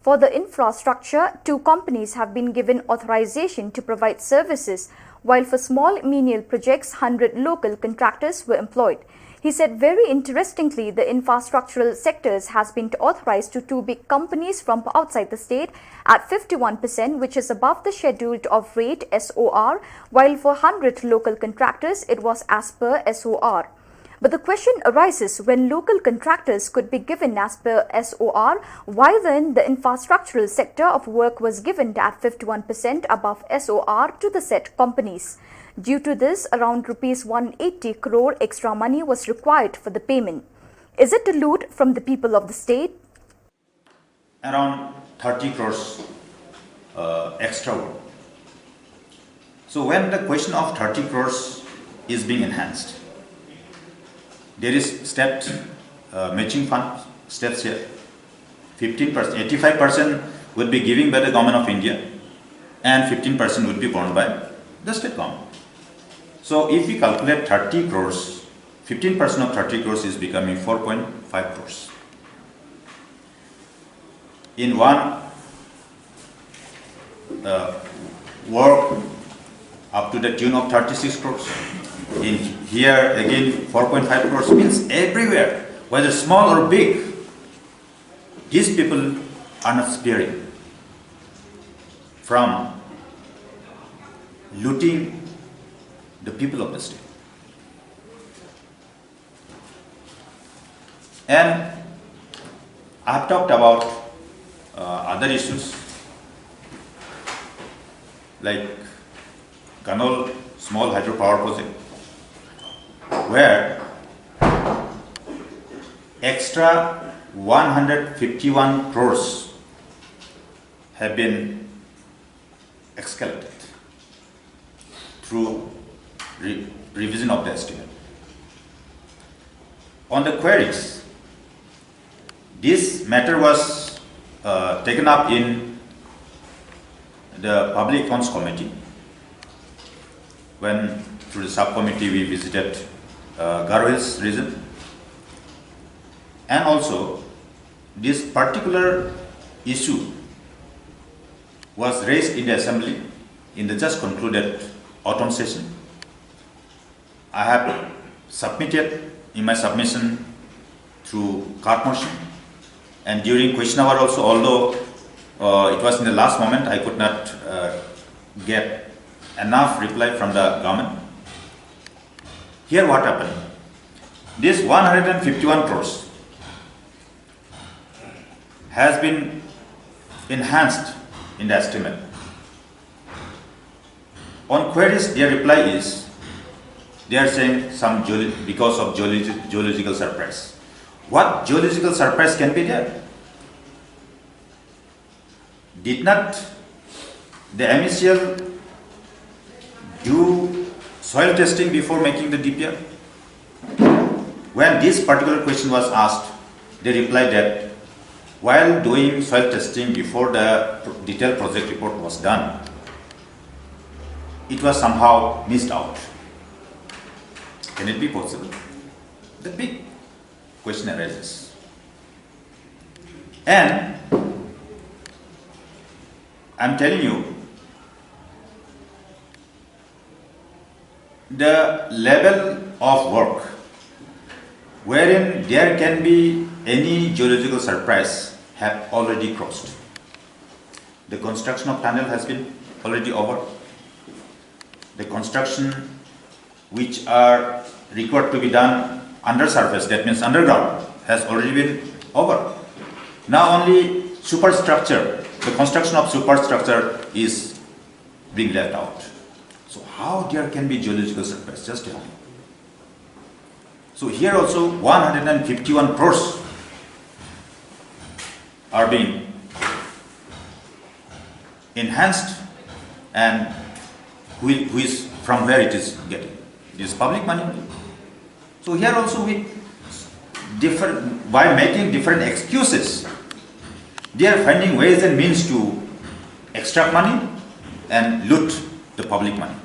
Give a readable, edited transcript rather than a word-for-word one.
For the infrastructure, 2 companies have been given authorization to provide services, while for small menial projects, 100 local contractors were employed. He said very interestingly, the infrastructural sectors has been authorized to 2 big companies from outside the state at 51%, which is above the scheduled of rate SOR, while for 100 local contractors, it was as per SOR. But the question arises, when local contractors could be given as per SOR, why then the infrastructural sector of work was given at 51% above SOR to the said companies? Due to this, around Rs 180 crore extra money was required for the payment. Is it a loot from the people of the state? Around 30 crores extra work. So when the question of 30 crores is being enhanced, there is stepped matching fund steps here. 15%, 85% would be given by the government of India and 15% would be borne by the state government. So if we calculate 30 crores, 15% of 30 crores is becoming 4.5 crores. In one work up to the tune of 36 crores. In here again 4.5 crores, means everywhere, whether small or big, these people are not sparing from looting the people of the state. And I have talked about other issues like Kanol small hydropower project, where extra 151 crores have been escalated through revision of the estimate. On the queries, this matter was taken up in the Public Accounts Committee when through the subcommittee we visited Garo Hills region, and also this particular issue was raised in the assembly in the just concluded autumn session. I have submitted in my submission through card motion, and during question hour also, although it was in the last moment, I could not get enough reply from the government. Here what happened? This 151 crores has been enhanced in the estimate. On queries, their reply is, they are saying some because of geological surprise. What geological surprise can be there? Did not the MSCL do soil testing before making the DPR? When this particular question was asked, they replied that while doing soil testing before the detailed project report was done, it was somehow missed out. Can it be possible? The big question arises. And I'm telling you, the level of work wherein there can be any geological surprise have already crossed. The construction of tunnel has been already over. The construction which are required to be done under surface, that means underground, has already been over. Now only superstructure, the construction of superstructure is being left out. So how there can be geological surprise? Just tell me. So here also 151 crores are being enhanced, and who is from where it is getting? It is public money. So here also by making different excuses, they are finding ways and means to extract money and loot the public money.